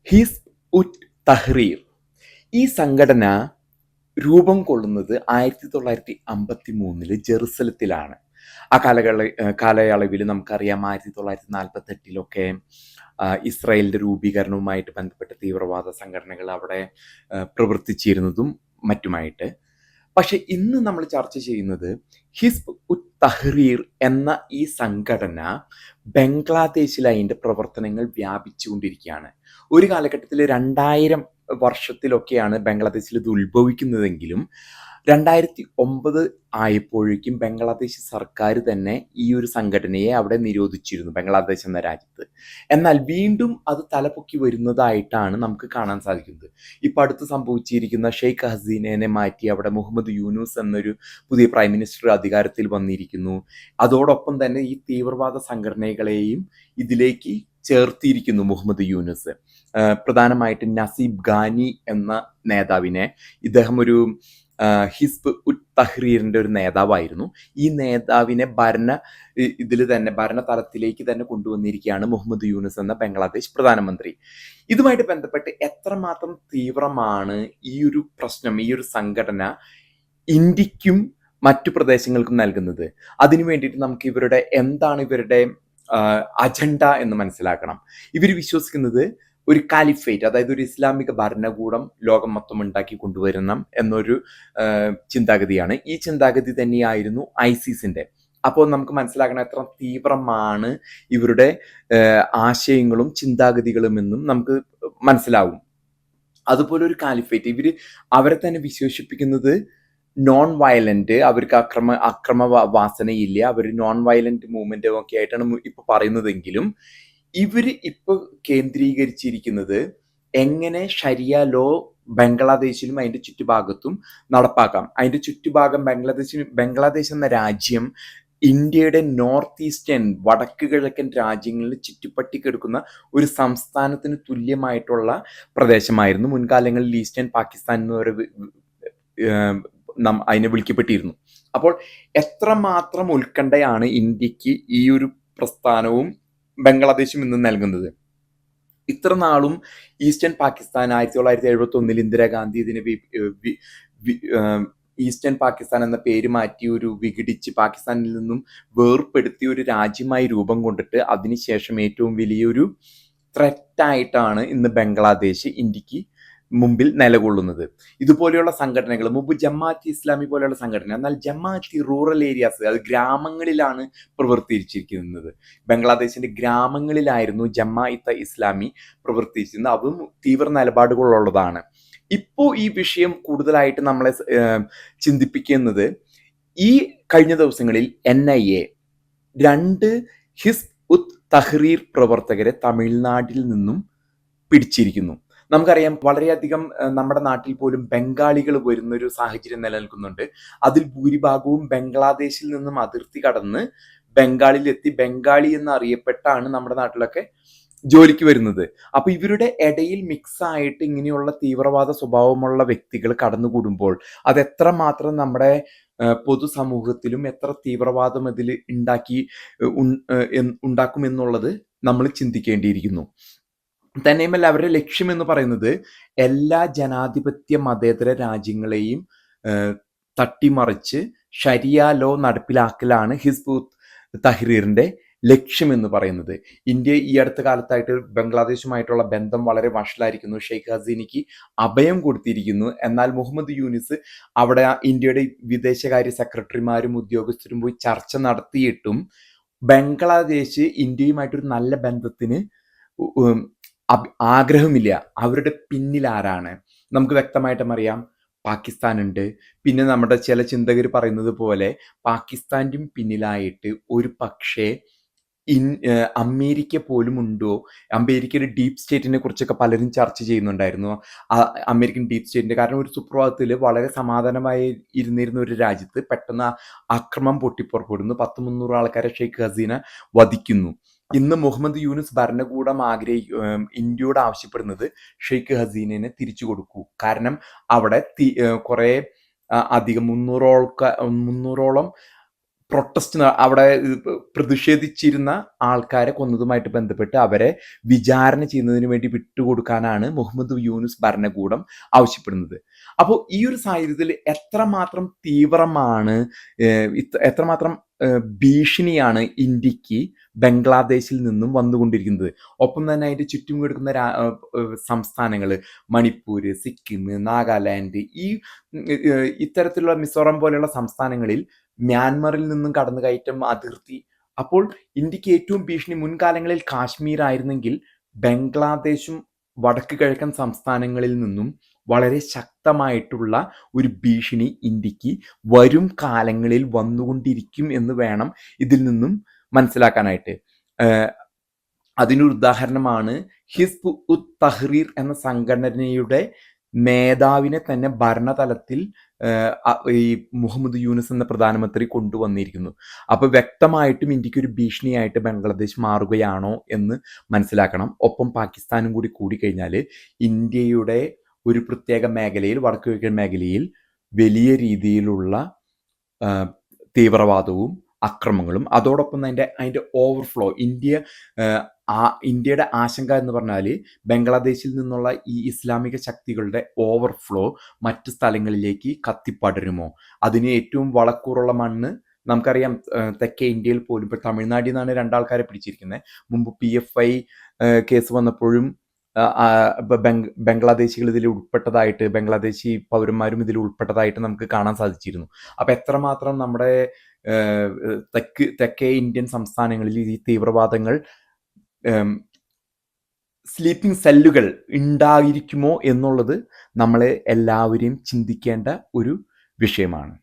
Hizb ഉറ്റ് Tahrir ഈ സംഘടന രൂപം കൊള്ളുന്നത് 1953 ജെറുസലത്തിലാണ്. ആ കാലയളവിൽ നമുക്കറിയാം 1948 ഇസ്രായേലിന്റെ രൂപീകരണവുമായിട്ട് ബന്ധപ്പെട്ട തീവ്രവാദ സംഘടനകൾ അവിടെ പ്രവർത്തിച്ചിരുന്നതും മറ്റുമായിട്ട്. പക്ഷെ ഇന്ന് നമ്മൾ ചർച്ച ചെയ്യുന്നത് ഹിസ്ബ് ഉറ്റ് തഹ്രീർ എന്ന ഈ സംഘടന ബംഗ്ലാദേശിൽ അതിൻ്റെ പ്രവർത്തനങ്ങൾ വ്യാപിച്ചുകൊണ്ടിരിക്കുകയാണ്. ഒരു കാലഘട്ടത്തിൽ 2000 വർഷത്തിലൊക്കെയാണ് ബംഗ്ലാദേശിൽ ഇത് ഉത്ഭവിക്കുന്നതെങ്കിലും 2009 ആയപ്പോഴേക്കും ബംഗ്ലാദേശ് സർക്കാർ തന്നെ ഈ ഒരു സംഘടനയെ അവിടെ നിരോധിച്ചിരുന്നു, ബംഗ്ലാദേശ് എന്ന രാജ്യത്ത്. എന്നാൽ വീണ്ടും അത് തലപൊക്കി വരുന്നതായിട്ടാണ് നമുക്ക് കാണാൻ സാധിക്കുന്നത്. ഇപ്പം അടുത്ത് സംഭവിച്ചിരിക്കുന്ന ഷെയ്ഖ് ഹസീനയെ മാറ്റി അവിടെ മുഹമ്മദ് യൂനൂസ് എന്നൊരു പുതിയ പ്രൈം മിനിസ്റ്റർ അധികാരത്തിൽ വന്നിരിക്കുന്നു. അതോടൊപ്പം തന്നെ ഈ തീവ്രവാദ സംഘടനകളെയും ഇതിലേക്ക് ചേർത്തിയിരിക്കുന്നു മുഹമ്മദ് യൂനൂസ്. പ്രധാനമായിട്ടും നസീബ് ഖാനി എന്ന നേതാവിനെ, ഇദ്ദേഹം ഒരു ഹിസ്ബ് ഉറ്റ് തഹ്രീറിന്റെ ഒരു നേതാവായിരുന്നു. ഈ നേതാവിനെ ഭരണ തലത്തിലേക്ക് തന്നെ കൊണ്ടുവന്നിരിക്കുകയാണ് മുഹമ്മദ് യൂനൂസ് എന്ന ബംഗ്ലാദേശ് പ്രധാനമന്ത്രി. ഇതുമായിട്ട് ബന്ധപ്പെട്ട് എത്രമാത്രം തീവ്രമാണ് ഈ ഒരു പ്രശ്നം, ഈ ഒരു സംഘടന ഇന്ത്യക്കും മറ്റു പ്രദേശങ്ങൾക്കും നൽകുന്നത്? അതിനു വേണ്ടിയിട്ട് നമുക്ക് എന്താണ് ഇവരുടെ അജണ്ട എന്ന് മനസ്സിലാക്കണം. ഇവർ വിശ്വസിക്കുന്നത് ഒരു കാലിഫേറ്റ്, അതായത് ഒരു ഇസ്ലാമിക ഭരണകൂടം ലോകം മൊത്തം ഉണ്ടാക്കി കൊണ്ടുവരണം എന്നൊരു ചിന്താഗതിയാണ്. ഈ ചിന്താഗതി തന്നെയായിരുന്നു ഐസിസിന്റെ. അപ്പോൾ നമുക്ക് മനസ്സിലാക്കണം എത്ര തീവ്രമാണ് ഇവരുടെ ആശയങ്ങളും ചിന്താഗതികളും എന്നും നമുക്ക് മനസ്സിലാവും. അതുപോലെ ഒരു കാലിഫേറ്റ്, അവരെ തന്നെ വിശേഷിപ്പിക്കുന്നത് നോൺ വയലന്റ്, അവർക്ക് അക്രമ വാസനയില്ല, അവർ നോൺ വയലന്റ് മൂവ്മെന്റ് ഒക്കെ ആയിട്ടാണ് ഇപ്പൊ പറയുന്നതെങ്കിലും ഇപ്പൊ കേന്ദ്രീകരിച്ചിരിക്കുന്നത് എങ്ങനെ ഷരിയ ലോ ബംഗ്ലാദേശിലും അതിന്റെ ചുറ്റുഭാഗത്തും നടപ്പാക്കാം. അതിന്റെ ചുറ്റുഭാഗം ബംഗ്ലാദേശ് എന്ന രാജ്യം ഇന്ത്യയുടെ നോർത്ത് ഈസ്റ്റേൺ, വടക്ക് കിഴക്കൻ രാജ്യങ്ങളിൽ ചുറ്റിപ്പറ്റി കിടക്കുന്ന ഒരു സംസ്ഥാനത്തിന് തുല്യമായിട്ടുള്ള പ്രദേശമായിരുന്നു. മുൻകാലങ്ങളിൽ ഈസ്റ്റേൺ പാകിസ്ഥാൻ എന്ന് അതിനെ വിളിക്കപ്പെട്ടിരുന്നു. അപ്പോൾ എത്രമാത്രം ഉത്കണ്ഠയാണ് ഇന്ത്യക്ക് ഈ ഒരു പ്രസ്ഥാനവും ബംഗ്ലാദേശും ഇന്ന് നൽകുന്നത്. ഇത്ര നാളും ഈസ്റ്റേൺ പാകിസ്ഥാൻ 1971 ഇന്ദിരാഗാന്ധി ഇതിനെ ഈസ്റ്റേൺ പാകിസ്ഥാൻ എന്ന പേര് മാറ്റി ഒരു വിഘടിച്ച് പാകിസ്ഥാനിൽ നിന്നും വേർപ്പെടുത്തിയ ഒരു രാജ്യമായി രൂപം കൊണ്ടിട്ട് അതിനുശേഷം ഏറ്റവും വലിയൊരു ത്രെറ്റായിട്ടാണ് ഇന്ന് ബംഗ്ലാദേശ് ഇന്ത്യക്ക് മുമ്പിൽ നിലകൊള്ളുന്നത്. ഇതുപോലെയുള്ള സംഘടനകൾ മുമ്പ് ജമാഅത്ത് ഇസ്ലാമി പോലെയുള്ള സംഘടന, എന്നാൽ ജമാഅത്ത് റൂറൽ ഏരിയാസ്, അത് ഗ്രാമങ്ങളിലാണ് പ്രവർത്തിച്ചിരിക്കുന്നത്. ബംഗ്ലാദേശിന്റെ ഗ്രാമങ്ങളിലായിരുന്നു ജമാഅത്ത് ഇസ്ലാമി പ്രവർത്തിച്ചിരുന്നത്. അതും തീവ്ര നിലപാടുകളുള്ളതാണ്. ഇപ്പോൾ ഈ വിഷയം കൂടുതലായിട്ട് നമ്മളെ ചിന്തിപ്പിക്കുന്നത്, ഈ കഴിഞ്ഞ ദിവസങ്ങളിൽ NIA 2 ഹിസ്ബ് ഉത്ത് തഹ്രീർ പ്രവർത്തകരെ തമിഴ്നാട്ടിൽ നിന്നും പിടിച്ചിരിക്കുന്നു. നമുക്കറിയാം വളരെയധികം നമ്മുടെ നാട്ടിൽ പോലും ബംഗാളികൾ വരുന്നൊരു സാഹചര്യം നിലനിൽക്കുന്നുണ്ട്. അതിൽ ഭൂരിഭാഗവും ബംഗ്ലാദേശിൽ നിന്നും അതിർത്തി കടന്ന് ബംഗാളിലെത്തി ബംഗാളി എന്ന് അറിയപ്പെട്ടാണ് നമ്മുടെ നാട്ടിലൊക്കെ ജോലിക്ക് വരുന്നത്. അപ്പൊ ഇവരുടെ ഇടയിൽ മിക്സ് ആയിട്ട് ഇങ്ങനെയുള്ള തീവ്രവാദ സ്വഭാവമുള്ള വ്യക്തികൾ കടന്നുകൂടുമ്പോൾ അത് എത്രമാത്രം നമ്മുടെ പൊതുസമൂഹത്തിലും എത്ര തീവ്രവാദം ഇതിൽ ഉണ്ടാക്കുമെന്നുള്ളത് നമ്മൾ ചിന്തിക്കേണ്ടിയിരിക്കുന്നു. തന്നെയുമല്ല, അവരുടെ ലക്ഷ്യം എന്ന് പറയുന്നത് എല്ലാ ജനാധിപത്യ മതേതര രാജ്യങ്ങളെയും തട്ടിമറിച്ച് ഷരിയ ലോ നടപ്പിലാക്കലാണ് ഹിസ്ബ് ഉത്ത് തഹ്രീറിന്റെ ലക്ഷ്യം എന്ന് പറയുന്നത്. ഇന്ത്യ ഈ അടുത്ത കാലത്തായിട്ട് ബംഗ്ലാദേശുമായിട്ടുള്ള ബന്ധം വളരെ വഷളായിരിക്കുന്നു. ഷെയ്ഖ് ഹസീനയ്ക്ക് അഭയം കൊടുത്തിരിക്കുന്നു. എന്നാൽ മുഹമ്മദ് യൂനിസ് അവിടെ ഇന്ത്യയുടെ വിദേശകാര്യ സെക്രട്ടറിമാരും ഉദ്യോഗസ്ഥരും പോയി ചർച്ച നടത്തിയിട്ടും ബംഗ്ലാദേശ് ഇന്ത്യയുമായിട്ടൊരു നല്ല ബന്ധത്തിന് ആഗ്രഹമില്ല. അവരുടെ പിന്നിൽ ആരാണ്? നമുക്ക് വ്യക്തമായിട്ടും അറിയാം, പാകിസ്ഥാൻ ഉണ്ട്. പിന്നെ നമ്മുടെ ചില ചിന്തകർ പറയുന്നത് പോലെ പാകിസ്ഥാൻ്റെ പിന്നിലായിട്ട് ഒരു പക്ഷേ അമേരിക്ക പോലും ഉണ്ടോ? അമേരിക്കയുടെ ഡീപ് സ്റ്റേറ്റിനെ കുറിച്ചൊക്കെ പലരും ചർച്ച ചെയ്യുന്നുണ്ടായിരുന്നു. അമേരിക്കൻ ഡീപ് സ്റ്റേറ്റിന്റെ, കാരണം ഒരു സുപ്രഭാതത്തിൽ വളരെ സമാധാനമായി ഇരുന്നിരുന്ന ഒരു രാജ്യത്ത് പെട്ടെന്ന് ആക്രമണം പൊട്ടിപ്പുറപ്പെടുന്നു. 300 ആൾക്കാരെ ഷെയ്ഖ് ഹസീന വധിക്കുന്നു. ഇന്ന് മുഹമ്മദ് യൂനിസ് ഭരണകൂടം ഇന്ത്യയോട് ആവശ്യപ്പെടുന്നത് ഷെയ്ഖ് ഹസീനയെ തിരിച്ചു കൊടുക്കൂ. കാരണം അവിടെ കുറെ അധികം 300ഓളം പ്രൊട്ടസ്റ്റ് അവിടെ പ്രതിഷേധിച്ചിരുന്ന ആൾക്കാരെ കൊന്നതുമായിട്ട് ബന്ധപ്പെട്ട് അവരെ വിചാരണ ചെയ്യുന്നതിന് വേണ്ടി വിട്ടുകൊടുക്കാനാണ് മുഹമ്മദ് യൂനുസ് ഭരണകൂടം ആവശ്യപ്പെടുന്നത്. അപ്പോൾ ഈ ഒരു സാഹചര്യത്തിൽ എത്രമാത്രം തീവ്രമാണ്, എത്രമാത്രം ഭീഷണിയാണ് ഇന്ത്യക്ക് ബംഗ്ലാദേശിൽ നിന്നും വന്നുകൊണ്ടിരിക്കുന്നത്. ഒപ്പം തന്നെ അതിൻ്റെ ചുറ്റും കിടക്കുന്ന സംസ്ഥാനങ്ങൾ മണിപ്പൂർ, സിക്കിം, നാഗാലാൻഡ്, ഇത്തരത്തിലുള്ള മിസോറാം പോലെയുള്ള സംസ്ഥാനങ്ങളിൽ മ്യാൻമറിൽ നിന്നും കടന്നുകയറ്റം, അതിർത്തി. അപ്പോൾ ഇന്ത്യക്ക് ഏറ്റവും ഭീഷണി മുൻകാലങ്ങളിൽ കാശ്മീർ ആയിരുന്നെങ്കിൽ ബംഗ്ലാദേശും വടക്ക് കിഴക്കൻ സംസ്ഥാനങ്ങളിൽ നിന്നും വളരെ ശക്തമായിട്ടുള്ള ഒരു ഭീഷണി ഇന്ത്യക്ക് വരും കാലങ്ങളിൽ വന്നുകൊണ്ടിരിക്കും എന്ന് വേണം ഇതിൽ നിന്നും മനസ്സിലാക്കാനായിട്ട്. അതിനൊരു ഉദാഹരണമാണ് ഹിസ്ബ് ഉത് തഹ്രീർ എന്ന സംഘടനയുടെ നേതാവിനെ തന്നെ ഭരണതലത്തിൽ ഈ മുഹമ്മദ് യൂനുസ് എന്ന പ്രധാനമന്ത്രി കൊണ്ടുവന്നിരിക്കുന്നു. അപ്പോൾ വ്യക്തമായിട്ടും ഇന്ത്യക്ക് ഒരു ഭീഷണിയായിട്ട് ബംഗ്ലാദേശ് മാറുകയാണോ എന്ന് മനസ്സിലാക്കണം. ഒപ്പം പാകിസ്ഥാനും കൂടി കൂടിക്കഴിഞ്ഞാൽ ഇന്ത്യയുടെ ഒരു പ്രത്യേക മേഖലയിൽ, വടക്കു കിഴക്കൻ മേഖലയിൽ വലിയ രീതിയിലുള്ള തീവ്രവാദവും അക്രമങ്ങളും, അതോടൊപ്പം അതിൻ്റെ ഓവർഫ്ലോ, ഇന്ത്യയുടെ ആശങ്ക എന്ന് പറഞ്ഞാൽ ബംഗ്ലാദേശിൽ നിന്നുള്ള ഈ ഇസ്ലാമിക ശക്തികളുടെ ഓവർഫ്ലോ മറ്റ് സ്ഥലങ്ങളിലേക്ക് കത്തിപ്പടരുമോ. അതിന് ഏറ്റവും വളക്കൂറുള്ള മണ്ണ് നമുക്കറിയാം. തെക്കേ ഇന്ത്യയിൽ പോലും ഇപ്പോൾ തമിഴ്നാട്ടിൽ നിന്നാണ് 2 ആൾക്കാരെ പിടിച്ചിരിക്കുന്നത്. മുമ്പ് PFI കേസ് വന്നപ്പോഴും ബംഗ്ലാദേശികൾ ഇതിൽ ഉൾപ്പെട്ടതായിട്ട്, ബംഗ്ലാദേശി പൗരന്മാരും ഇതിൽ ഉൾപ്പെട്ടതായിട്ട് നമുക്ക് കാണാൻ സാധിച്ചിരുന്നു. അപ്പം എത്രമാത്രം നമ്മുടെ തെക്കേ ഇന്ത്യൻ സംസ്ഥാനങ്ങളിൽ ഈ തീവ്രവാദങ്ങൾ, സ്ലീപ്പിംഗ് സെല്ലുകൾ ഉണ്ടായിരിക്കുമോ എന്നുള്ളത് നമ്മളെ എല്ലാവരെയും ചിന്തിക്കേണ്ട ഒരു വിഷയമാണ്.